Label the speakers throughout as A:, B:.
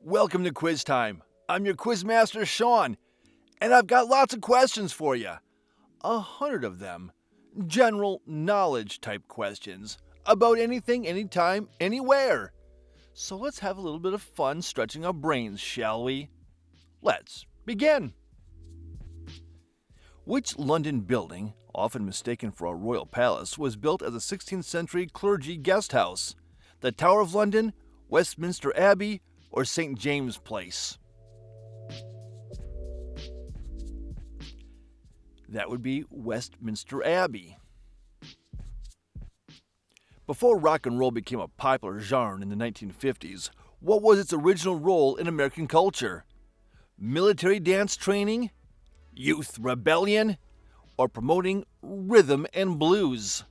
A: Welcome to Quiz Time. I'm your quiz master, Sean, and I've got lots of questions for you. 100 of them. General knowledge type questions about anything, anytime, anywhere. So let's have a little bit of fun stretching our brains, shall we? Let's begin. Which London building, often mistaken for a royal palace, was built as a 16th century clergy guest house? The Tower of London, Westminster Abbey, or St. James Place? That would be Westminster Abbey. Before rock and roll became a popular genre in the 1950s, what was its original role in American culture? Military dance training, youth rebellion, or promoting rhythm and blues?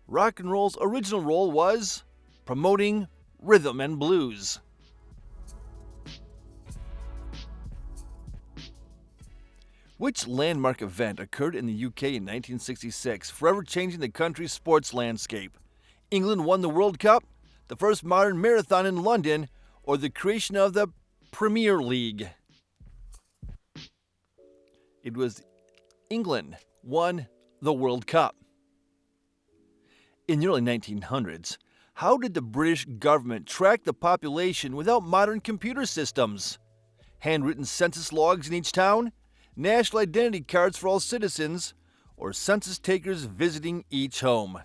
A: Rock and roll's original role was promoting rhythm and blues. Which landmark event occurred in the UK in 1966, forever changing the country's sports landscape? England won the World Cup, the first modern marathon in London, or the creation of the Premier League? It was England won the World Cup. In the early 1900s, how did the British government track the population without modern computer systems? Handwritten census logs in each town, national identity cards for all citizens, or census takers visiting each home?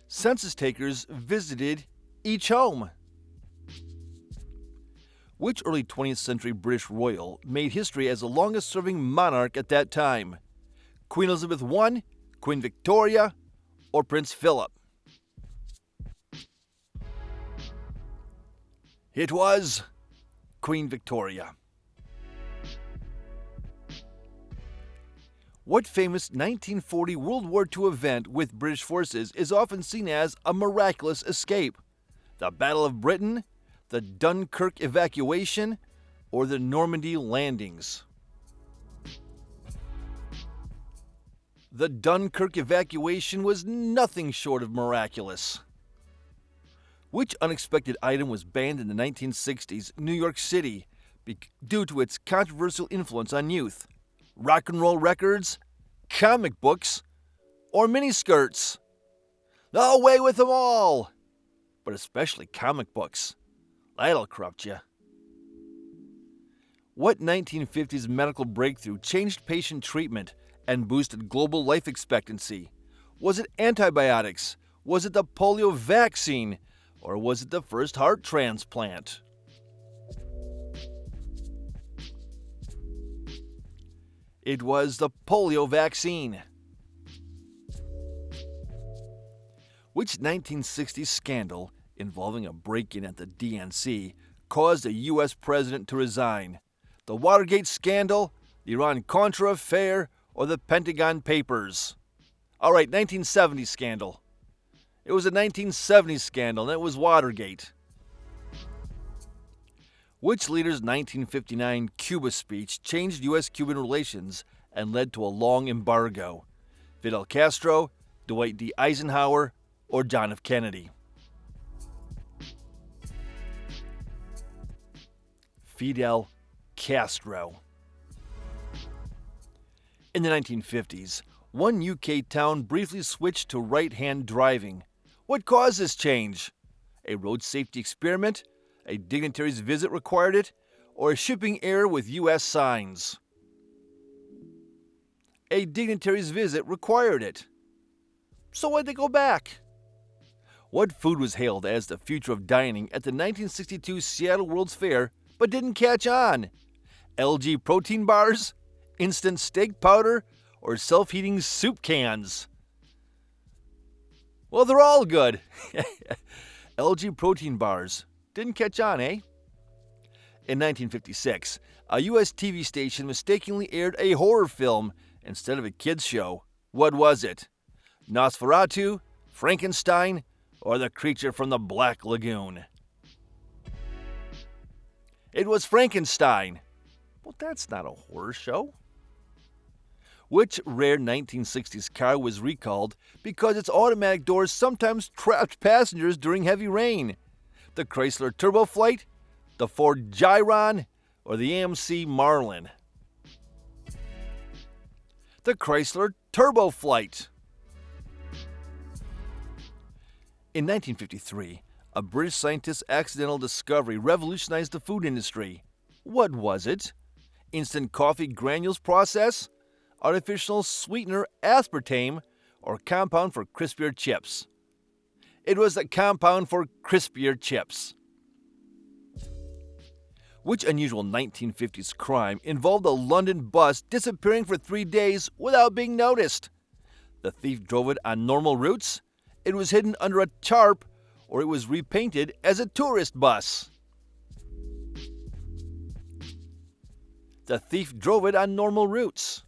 A: Census takers visited each home. Which early 20th century British royal made history as the longest-serving monarch at that time? Queen Elizabeth I, Queen Victoria, or Prince Philip? It was Queen Victoria. What famous 1940 World War II event with British forces is often seen as a miraculous escape? The Battle of Britain, the Dunkirk evacuation, or the Normandy landings? The Dunkirk evacuation was nothing short of miraculous. Which unexpected item was banned in the 1960s New York City due to its controversial influence on youth? Rock and roll records, comic books, or miniskirts? Away with them all! But especially comic books. That'll corrupt you. What 1950s medical breakthrough changed patient treatment and boosted global life expectancy? Was it antibiotics? Was it the polio vaccine? Or was it the first heart transplant? It was the polio vaccine. Which 1960s scandal involving a break-in at the DNC caused a U.S. president to resign? The Watergate scandal, the Iran-Contra affair, or the Pentagon Papers? All right, 1970s scandal. It was a 1970s scandal, and it was Watergate. Which leader's 1959 Cuba speech changed U.S.-Cuban relations and led to a long embargo? Fidel Castro, Dwight D. Eisenhower, or John F. Kennedy? Fidel Castro. In the 1950s, one UK town briefly switched to right-hand driving. What caused this change? A road safety experiment? A dignitary's visit required it? Or a shipping error with U.S. signs? A dignitary's visit required it. So why'd they go back? What food was hailed as the future of dining at the 1962 Seattle World's Fair but didn't catch on? LG protein bars? Instant steak powder? Or self-heating soup cans? Well, they're all good. LG protein bars. Didn't catch on, eh? In 1956, a U.S. TV station mistakenly aired a horror film instead of a kids' show. What was it? Nosferatu, Frankenstein, or the creature from the Black Lagoon? It was Frankenstein. Well, that's not a horror show. Which rare 1960s car was recalled because its automatic doors sometimes trapped passengers during heavy rain? The Chrysler Turboflight, the Ford Gyron, or the AMC Marlin? The Chrysler Turboflight. In 1953, a British scientist's accidental discovery revolutionized the food industry. What was it? Instant coffee granules process, artificial sweetener aspartame, or compound for crispier chips? It was a compound for crispier chips. Which unusual 1950s crime involved a London bus disappearing for 3 days without being noticed? The thief drove it on normal routes, it was hidden under a tarp, or it was repainted as a tourist bus? The thief drove it on normal routes.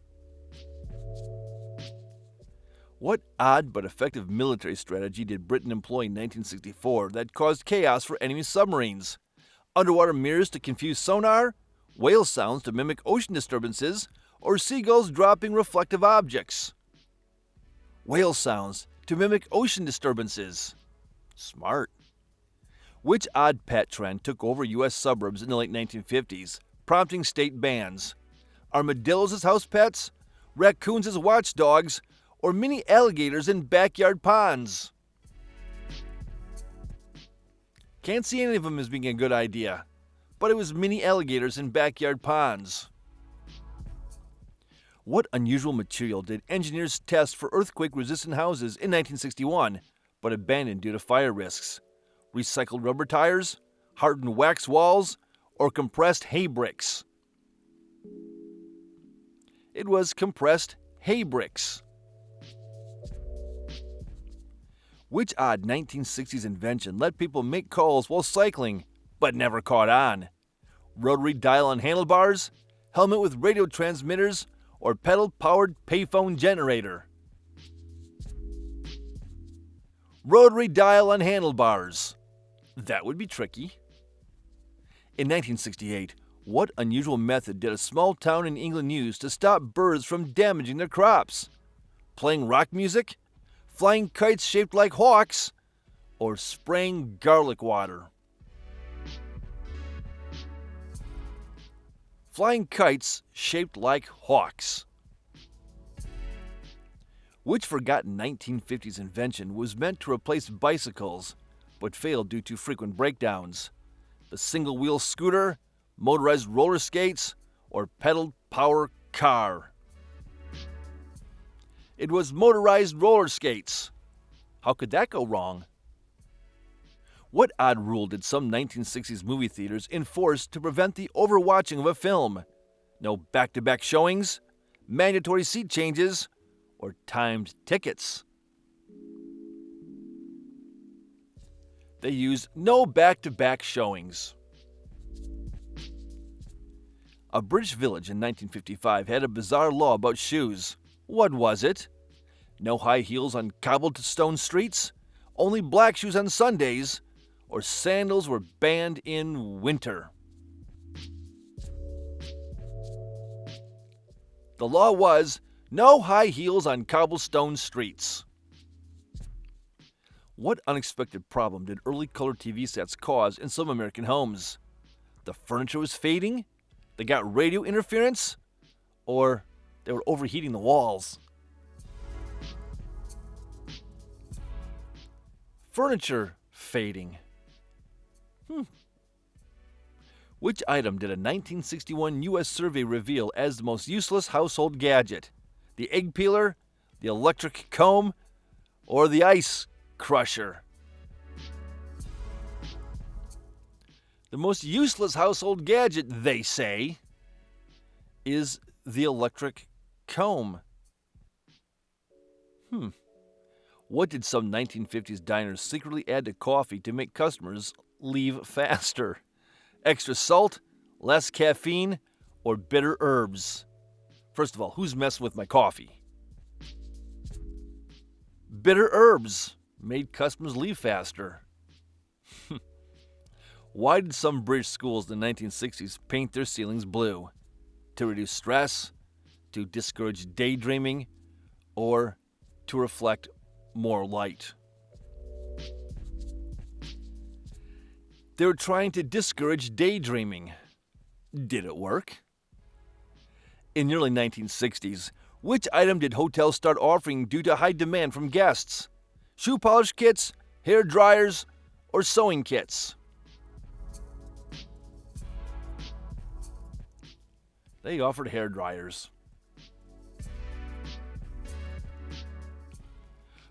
A: What odd but effective military strategy did Britain employ in 1964 that caused chaos for enemy submarines? Underwater mirrors to confuse sonar, whale sounds to mimic ocean disturbances, or seagulls dropping reflective objects? Whale sounds to mimic ocean disturbances. Smart. Which odd pet trend took over U.S. suburbs in the late 1950s, prompting state bans? Armadillos as house pets, raccoons as watchdogs, or mini alligators in backyard ponds? Can't see any of them as being a good idea, but it was mini alligators in backyard ponds. What unusual material did engineers test for earthquake-resistant houses in 1961, but abandoned due to fire risks? Recycled rubber tires, hardened wax walls, or compressed hay bricks? It was compressed hay bricks. Which odd 1960s invention let people make calls while cycling, but never caught on? Rotary dial on handlebars, helmet with radio transmitters, or pedal-powered payphone generator? Rotary dial on handlebars. That would be tricky. In 1968, what unusual method did a small town in England use to stop birds from damaging their crops? Playing rock music? Flying kites shaped like hawks? Or spraying garlic water? Flying kites shaped like hawks. Which forgotten 1950s invention was meant to replace bicycles, but failed due to frequent breakdowns? The single-wheel scooter, motorized roller skates, or pedal power car? It was motorized roller skates. How could that go wrong? What odd rule did some 1960s movie theaters enforce to prevent the overwatching of a film? No back-to-back showings, mandatory seat changes, or timed tickets? They used no back-to-back showings. A British village in 1955 had a bizarre law about shoes. What was it? No high heels on cobblestone streets, only black shoes on Sundays, or sandals were banned in winter? The law was no high heels on cobblestone streets. What unexpected problem did early color TV sets cause in some American homes? The furniture was fading? They got radio interference? Or they were overheating the walls? Furniture fading. Which item did a 1961 U.S. survey reveal as the most useless household gadget? The egg peeler, the electric comb, or the ice crusher? The most useless household gadget, they say, is the electric comb. What did some 1950s diners secretly add to coffee to make customers leave faster? Extra salt, less caffeine, or bitter herbs? First of all, who's messing with my coffee? Bitter herbs made customers leave faster. Why did some British schools in the 1960s paint their ceilings blue? To reduce stress, to discourage daydreaming, or to reflect more light. They were trying to discourage daydreaming. Did it work? In the early 1960s, which item did hotels start offering due to high demand from guests? Shoe polish kits, hair dryers, or sewing kits? They offered hair dryers.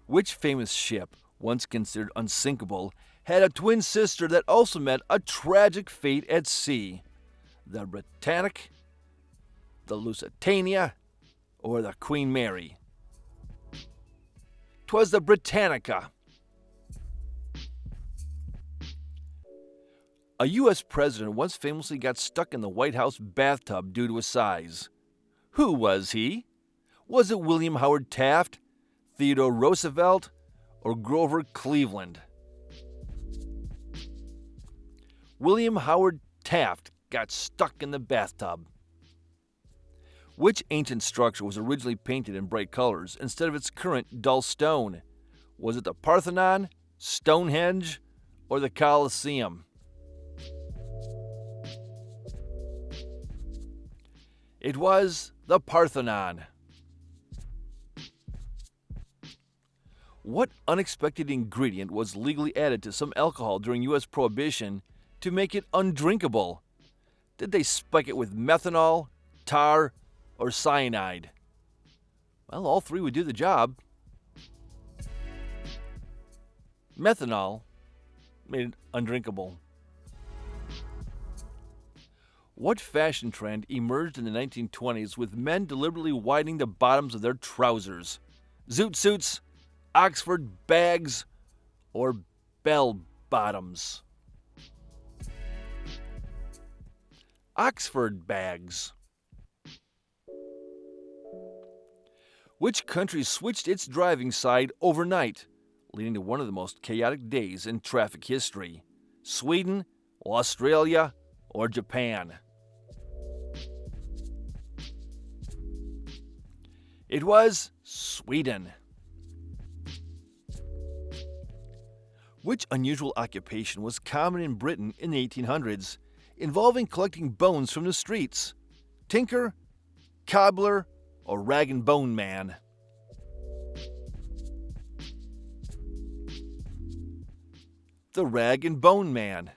A: Which famous ship, once considered unsinkable, had a twin sister that also met a tragic fate at sea? The Britannic, the Lusitania, or the Queen Mary? 'Twas the Britannica. A U.S. president once famously got stuck in the White House bathtub due to his size. Who was he? Was it William Howard Taft, Theodore Roosevelt, or Grover Cleveland? William Howard Taft got stuck in the bathtub. Which ancient structure was originally painted in bright colors instead of its current dull stone? Was it the Parthenon, Stonehenge, or the Colosseum? It was the Parthenon. What unexpected ingredient was legally added to some alcohol during U.S. Prohibition to make it undrinkable? Did they spike it with methanol, tar, or cyanide? Well, all three would do the job. Methanol made it undrinkable. What fashion trend emerged in the 1920s with men deliberately widening the bottoms of their trousers? Zoot suits, Oxford bags, or bell bottoms? Oxford bags. Which country switched its driving side overnight, leading to one of the most chaotic days in traffic history? Sweden, Australia, or Japan? It was Sweden. Which unusual occupation was common in Britain in the 1800s, involving collecting bones from the streets? Tinker, cobbler, or rag and bone man? The rag and bone man.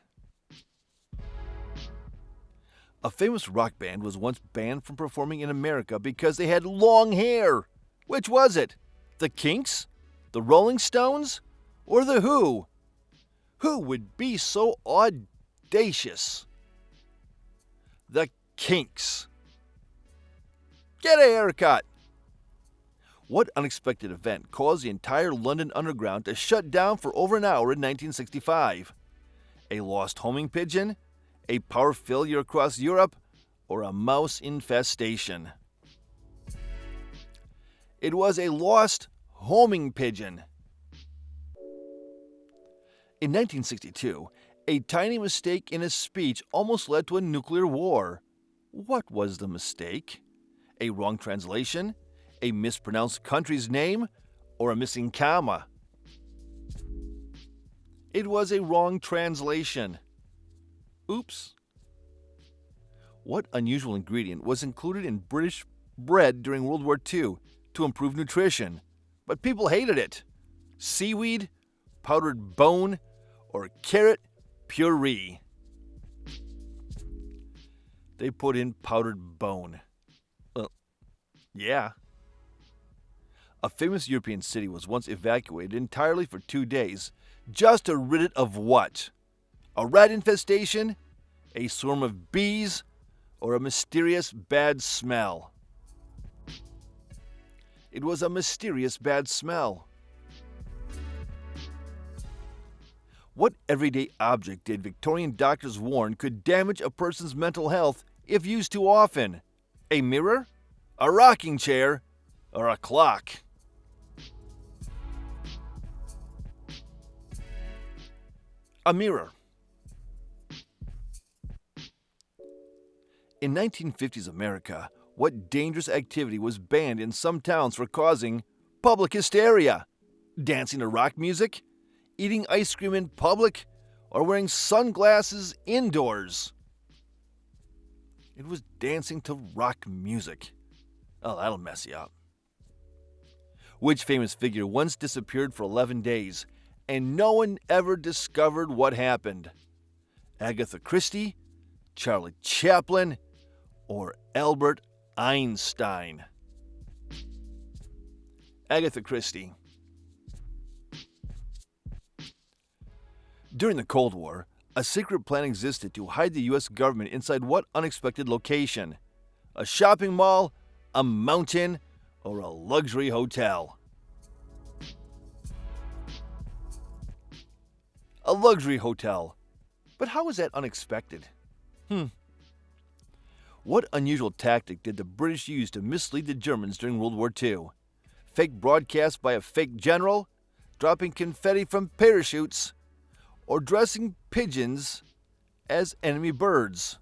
A: A famous rock band was once banned from performing in America because they had long hair. Which was it? The Kinks? The Rolling Stones? Or the Who? Who would be so audacious? The Kinks. Get a haircut. What unexpected event caused the entire London Underground to shut down for over an hour in 1965? A lost homing pigeon? A power failure across Europe, or a mouse infestation? It was a lost homing pigeon. In 1962, a tiny mistake in a speech almost led to a nuclear war. What was the mistake? A wrong translation? A mispronounced country's name? Or a missing comma? It was a wrong translation. Oops. What unusual ingredient was included in British bread during World War II to improve nutrition, but people hated it? Seaweed, powdered bone, or carrot puree? They put in powdered bone. Well, yeah. A famous European city was once evacuated entirely for 2 days just to rid it of what? A rat infestation, a swarm of bees, or a mysterious bad smell? It was a mysterious bad smell. What everyday object did Victorian doctors warn could damage a person's mental health if used too often? A mirror, a rocking chair, or a clock? A mirror. In 1950s America, What dangerous activity was banned in some towns for causing public hysteria? Dancing to rock music? Eating ice cream in public? Or wearing sunglasses indoors? It was dancing to rock music. Oh, that'll mess you up. Which famous figure once disappeared for 11 days and no one ever discovered what happened? Agatha Christie, Charlie Chaplin, or Albert Einstein? Agatha Christie. During the Cold War, a secret plan existed to hide the U.S. government inside what unexpected location? A shopping mall, a mountain, or a luxury hotel? A luxury hotel. But how was that unexpected? What unusual tactic did the British use to mislead the Germans during World War II? Fake broadcasts by a fake general? Dropping confetti from parachutes? Or dressing pigeons as enemy birds?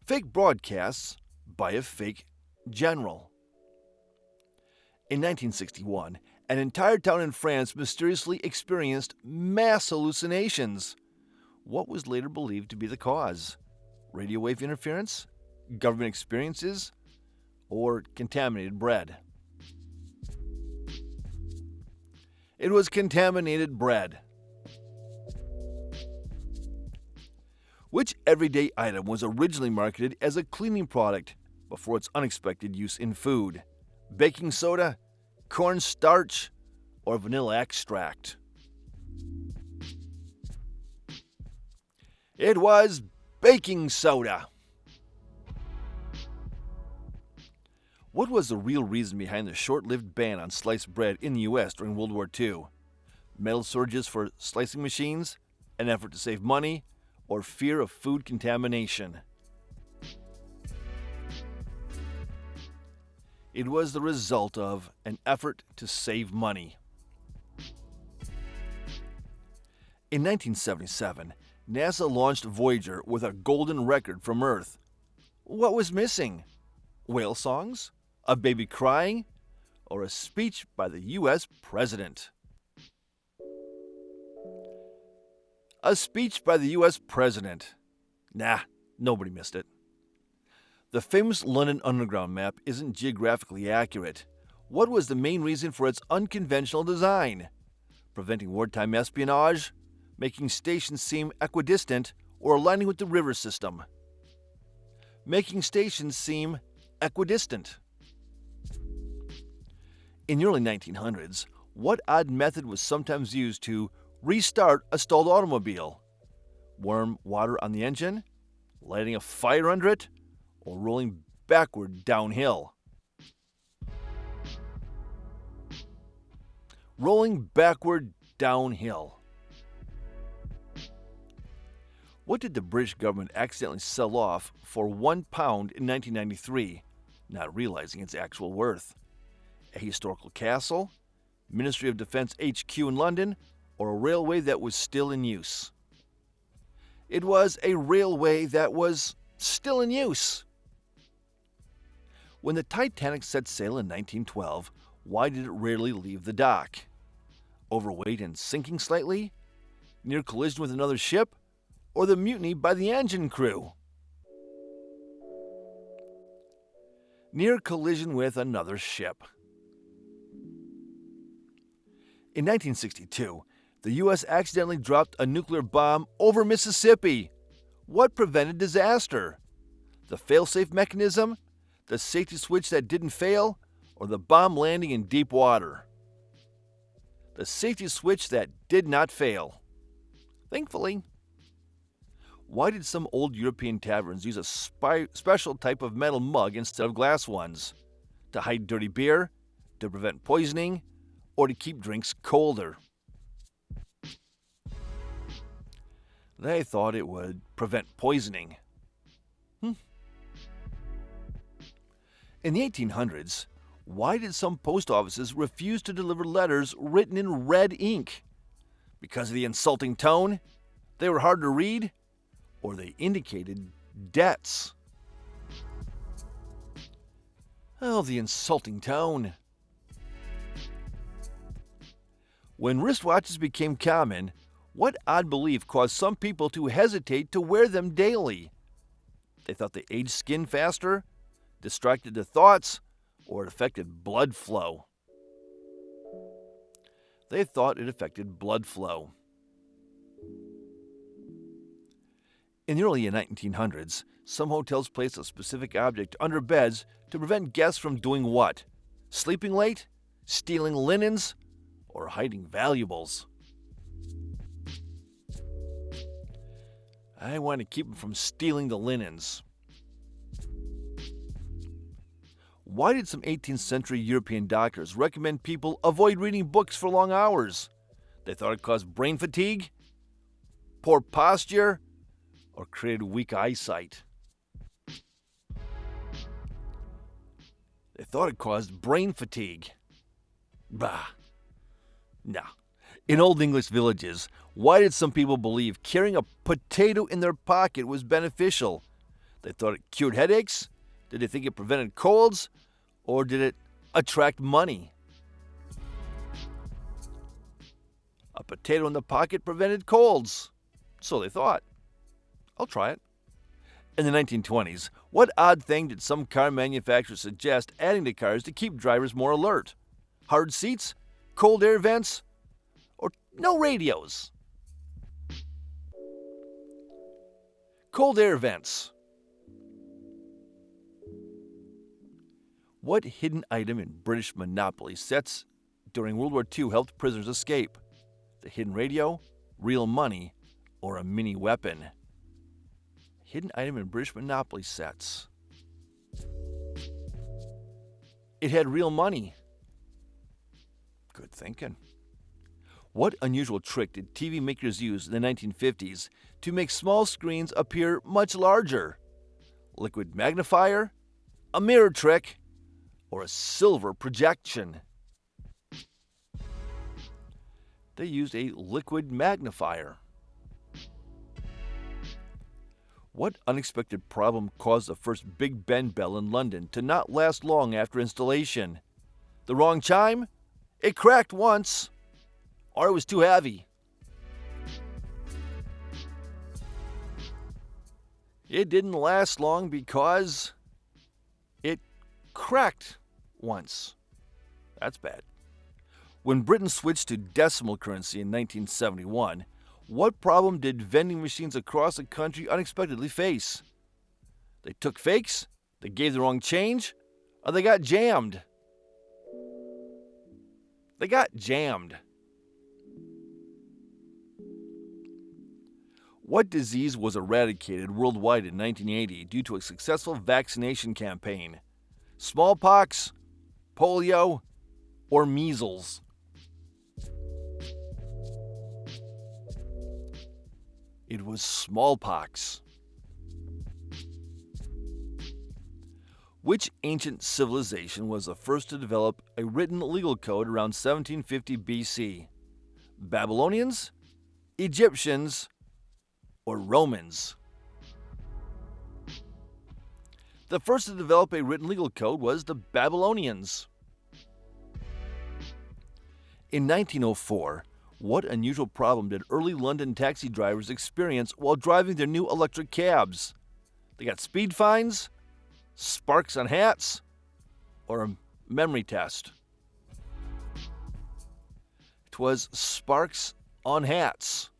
A: Fake broadcasts by a fake general. In 1961, an entire town in France mysteriously experienced mass hallucinations. What was later believed to be the cause? Radio wave interference? Government experiences? Or contaminated bread? It was contaminated bread. Which everyday item was originally marketed as a cleaning product before its unexpected use in food? Baking soda, cornstarch, or vanilla extract? It was baking soda. What was the real reason behind the short-lived ban on sliced bread in the U.S. during World War II? Metal surges for slicing machines, an effort to save money, or fear of food contamination? It was the result of an effort to save money. In 1977, NASA launched Voyager with a golden record from Earth. What was missing? Whale songs? A baby crying? Or a speech by the U.S. President? A speech by the U.S. President. Nah, nobody missed it. The famous London Underground map isn't geographically accurate. What was the main reason for its unconventional design? Preventing wartime espionage? Making stations seem equidistant? Or aligning with the river system? Making stations seem equidistant. In the early 1900s, what odd method was sometimes used to restart a stalled automobile? Warm water on the engine? Lighting a fire under it? Or rolling backward downhill? Rolling backward downhill. What did the British government accidentally sell off for £1 in 1993, not realizing its actual worth? A historical castle, Ministry of Defense HQ in London, or a railway that was still in use? It was a railway that was still in use. When the Titanic set sail in 1912, why did it rarely leave the dock? Overweight and sinking slightly? Near collision with another ship? Or the mutiny by the engine crew? Near collision with another ship. In 1962, the U.S. accidentally dropped a nuclear bomb over Mississippi. What prevented disaster? The fail-safe mechanism? The safety switch that didn't fail? Or the bomb landing in deep water? The safety switch that did not fail. Thankfully. Why did some old European taverns use a special type of metal mug instead of glass ones? To hide dirty beer? To prevent poisoning? Or to keep drinks colder? They thought it would prevent poisoning. In the 1800s, why did some post offices refuse to deliver letters written in red ink? Because of the insulting tone? They were hard to read? Or they indicated Debts. Oh, the insulting tone. When wristwatches became common, what odd belief caused some people to hesitate to wear them daily? They thought they aged skin faster, distracted their thoughts, or it affected blood flow. They thought it affected blood flow. In the early 1900s, some hotels placed a specific object under beds to prevent guests from doing what? Sleeping late? Stealing linens? Or hiding valuables? I want to keep them from stealing the linens. Why did some 18th century European doctors recommend people avoid reading books for long hours? They thought it caused brain fatigue, poor posture, or created weak eyesight. They thought it caused brain fatigue. Bah. Nah. In Old English villages, why did some people believe carrying a potato in their pocket was beneficial? They thought it cured headaches? Did they think it prevented colds? Or did it attract money? A potato in the pocket prevented colds. So they thought. I'll try it. In the 1920s, what odd thing did some car manufacturers suggest adding to cars to keep drivers more alert? Hard seats? Cold air vents? Or no radios? Cold air vents. What hidden item in British Monopoly sets during World War II helped prisoners escape? The hidden radio, real money, or a mini weapon? Hidden item in British Monopoly sets. It had real money. Good thinking. What unusual trick did TV makers use in the 1950s to make small screens appear much larger? Liquid magnifier, a mirror trick, or a silver projection? They used a liquid magnifier. What unexpected problem caused the first Big Ben bell in London to not last long after installation? The wrong chime? It cracked once. Or it was too heavy. It didn't last long because it cracked once. That's bad. When Britain switched to decimal currency in 1971, what problem did vending machines across the country unexpectedly face? They took fakes, they gave the wrong change, or they got jammed? They got jammed. What disease was eradicated worldwide in 1980 due to a successful vaccination campaign? Smallpox, polio, or measles? It was smallpox. Which ancient civilization was the first to develop a written legal code around 1750 BC? Babylonians, Egyptians, or Romans? The first to develop a written legal code was the Babylonians. In 1904, what unusual problem did early London taxi drivers experience while driving their new electric cabs? They got speed fines, sparks on hats, or a memory test? It was sparks on hats.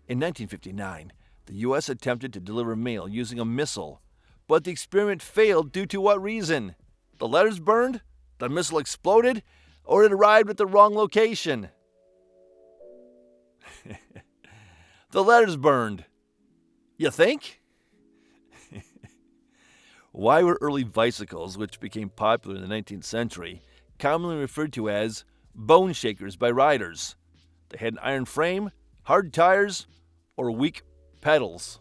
A: In 1959, the U.S. attempted to deliver mail using a missile, but the experiment failed due to what reason? The letters burned? The missile exploded? Or it arrived at the wrong location? The letters burned. You think? Why were early bicycles, which became popular in the 19th century, commonly referred to as bone shakers by riders? They had an iron frame, hard tires, or weak pedals.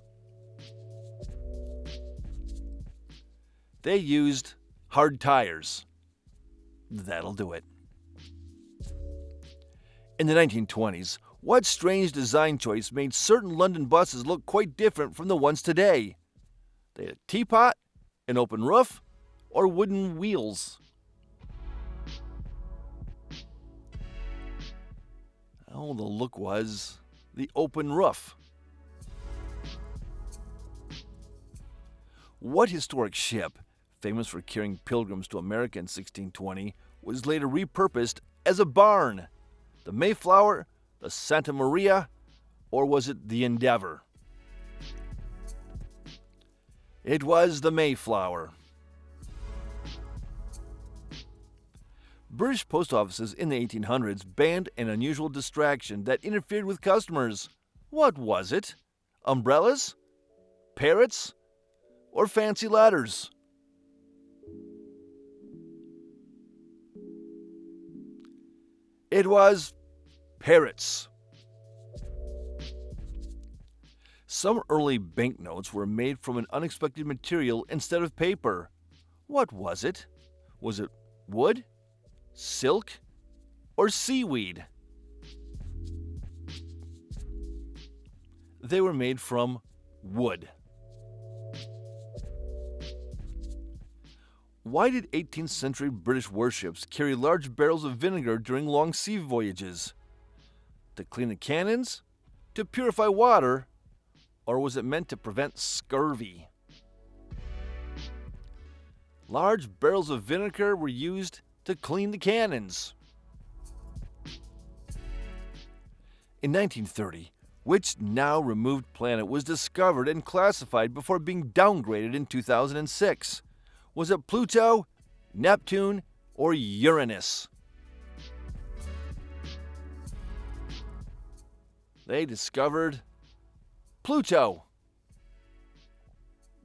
A: They used hard tires. That'll do it. In the 1920s, What strange design choice made certain London buses look quite different from the ones today? They had a teapot, an open roof, or wooden wheels? Oh, the look was the open roof. What historic ship, famous for carrying pilgrims to America in 1620, was later repurposed as a barn? The Mayflower, the Santa Maria, or was it the Endeavour? It was the Mayflower. British post offices in the 1800s banned an unusual distraction that interfered with customers. What was it? Umbrellas? Parrots? Or fancy ladders? It was parrots. Some early banknotes were made from an unexpected material instead of paper. What was it? Was it wood, silk, or seaweed? They were made from wood. Why did 18th century British warships carry large barrels of vinegar during long sea voyages? To clean the cannons? To purify water? Or was it meant to prevent scurvy? Large barrels of vinegar were used to clean the cannons. In 1930, which now removed planet was discovered and classified before being downgraded in 2006? Was it Pluto, Neptune, or Uranus? They discovered Pluto,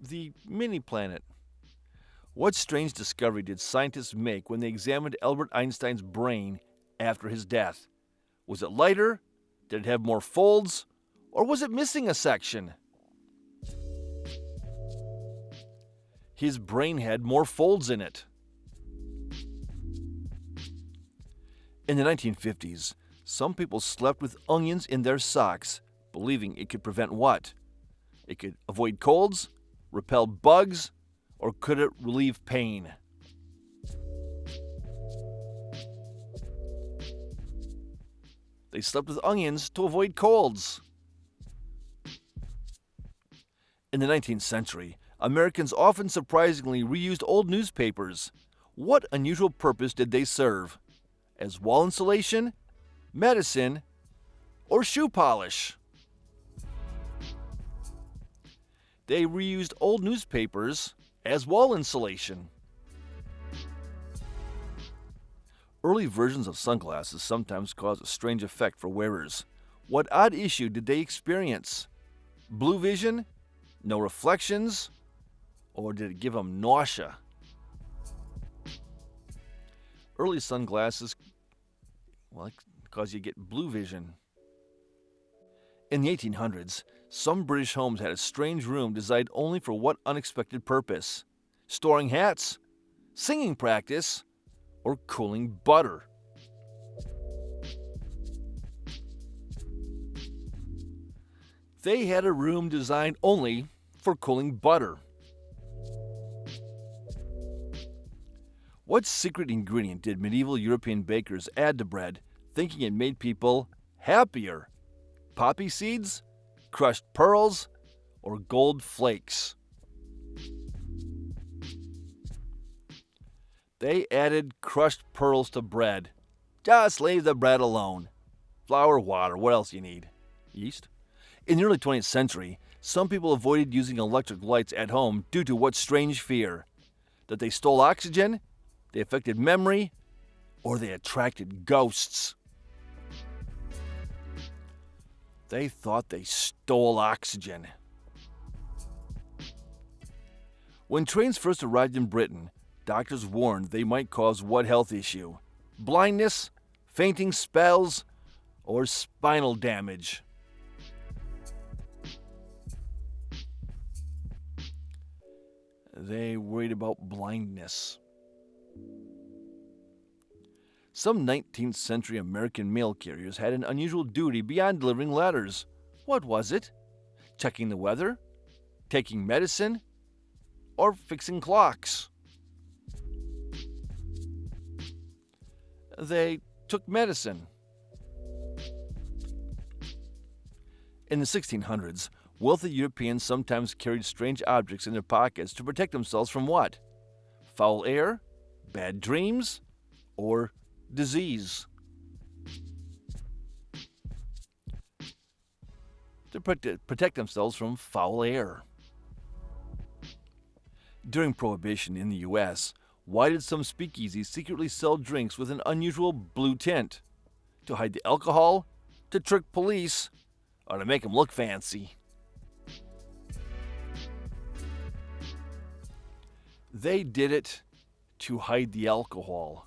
A: the mini planet. What strange discovery did scientists make when they examined Albert Einstein's brain after his death? Was it lighter? Did it have more folds? Or was it missing a section? His brain had more folds in it. In the 1950s, some people slept with onions in their socks, believing it could prevent what? It could avoid colds, repel bugs, or could it relieve pain? They slept with onions to avoid colds. In the 19th century, Americans often surprisingly reused old newspapers. What unusual purpose did they serve? As wall insulation, medicine, or shoe polish? They reused old newspapers as wall insulation. Early versions of sunglasses sometimes cause a strange effect for wearers. What odd issue did they experience? Blue vision? No reflections? Or did it give them nausea? Early sunglasses, cause you get blue vision. In the 1800s, some British homes had a strange room designed only for what unexpected purpose? Storing hats, singing practice, or cooling butter? They had a room designed only for cooling butter. What secret ingredient did medieval European bakers add to bread, thinking it made people happier? Poppy seeds, crushed pearls, or gold flakes? They added crushed pearls to bread. Just leave the bread alone. Flour, water, what else you need? Yeast? In the early 20th century, some people avoided using electric lights at home due to what strange fear? That they stole oxygen, they affected memory, or they attracted ghosts? They thought they stole oxygen. When trains first arrived in Britain, doctors warned they might cause what health issue? Blindness, fainting spells, or spinal damage? They worried about blindness. Some 19th century American mail carriers had an unusual duty beyond delivering letters. What was it? Checking the weather? Taking medicine? Or fixing clocks? They took medicine. In the 1600s, wealthy Europeans sometimes carried strange objects in their pockets to protect themselves from what? Foul air? Bad dreams? Or disease? To protect themselves from foul air. During Prohibition in the U.S., why did some speakeasies secretly sell drinks with an unusual blue tint? To hide the alcohol? To trick police? Or to make them look fancy? They did it to hide the alcohol.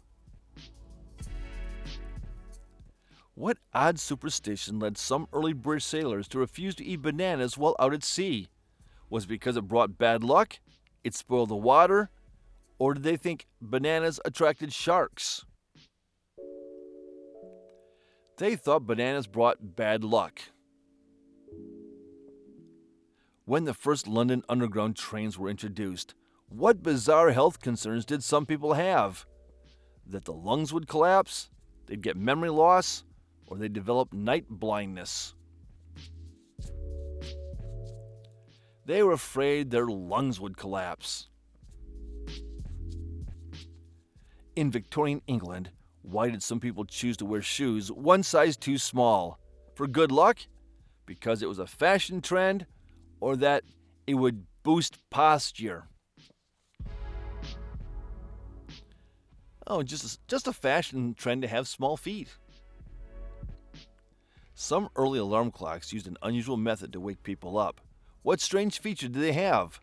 A: What odd superstition led some early British sailors to refuse to eat bananas while out at sea? Was it because it brought bad luck? It spoiled the water? Or did they think bananas attracted sharks? They thought bananas brought bad luck. When the first London Underground trains were introduced, what bizarre health concerns did some people have? That the lungs would collapse, they'd get memory loss, or they'd develop night blindness. They were afraid their lungs would collapse. In Victorian England, why did some people choose to wear shoes one size too small? For good luck? Because it was a fashion trend? Or that it would boost posture? Oh, just a fashion trend to have small feet. Some early alarm clocks used an unusual method to wake people up. What strange feature did they have?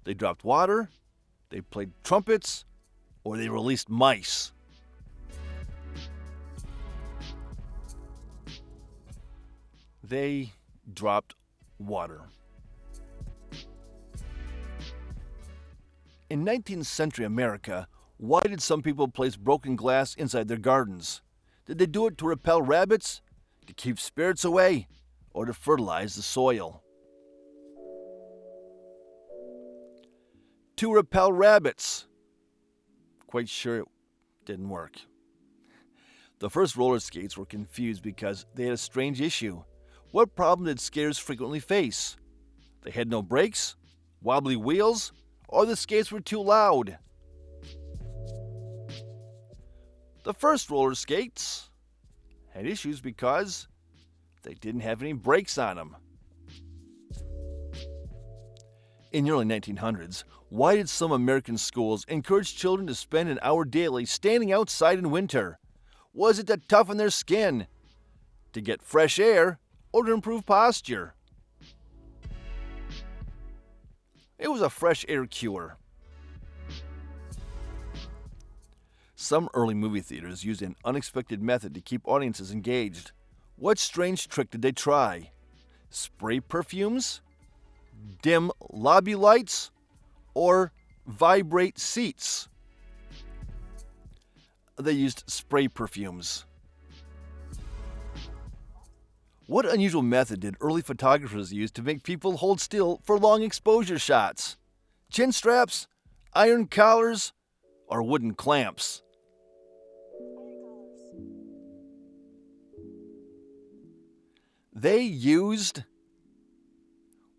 A: They dropped water, they played trumpets, or they released mice. They dropped water. In 19th century America, why did some people place broken glass inside their gardens? Did they do it to repel rabbits, to keep spirits away, or to fertilize the soil? To repel rabbits. Quite sure it didn't work. The first roller skates were confused because they had a strange issue. What problem did skaters frequently face? They had no brakes, wobbly wheels, or the skates were too loud. The first roller skates had issues because they didn't have any brakes on them. In the early 1900s, why did some American schools encourage children to spend an hour daily standing outside in winter? Was it to toughen their skin, to get fresh air, or to improve posture? It was a fresh air cure. Some early movie theaters used an unexpected method to keep audiences engaged. What strange trick did they try? Spray perfumes? Dim lobby lights? Or vibrate seats? They used spray perfumes. What unusual method did early photographers use to make people hold still for long exposure shots? Chin straps, iron collars, or wooden clamps? They used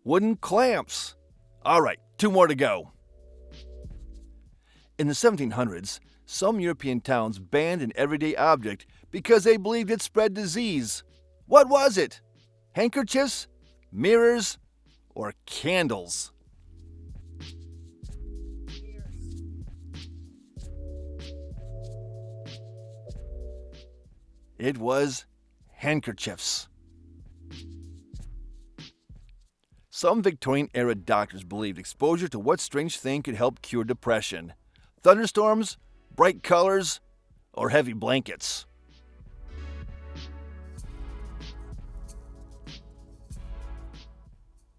A: wooden clamps. All right, 2 more to go. In the 1700s, some European towns banned an everyday object because they believed it spread disease. What was it? Handkerchiefs, mirrors, or candles? It was handkerchiefs. Some Victorian-era doctors believed exposure to what strange thing could help cure depression? Thunderstorms, bright colors, or heavy blankets?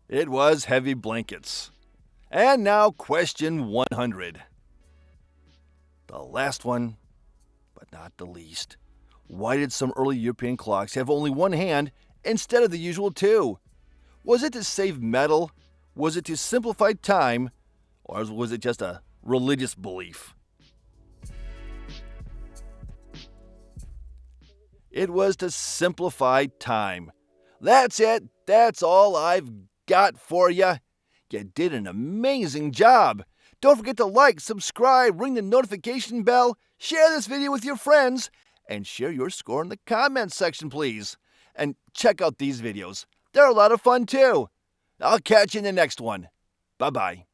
A: It was heavy blankets. And now question 100. The last one, but but not the least. Why did some early European clocks have only one hand instead of the usual two? Was it to save metal? Was it to simplify time? Or was it just a religious belief? It was to simplify time. That's it. That's all I've got for you. You did an amazing job. Don't forget to like, subscribe, ring the notification bell, share this video with your friends, and share your score in the comments section, please. And check out these videos. They're a lot of fun, too. I'll catch you in the next one. Bye-bye.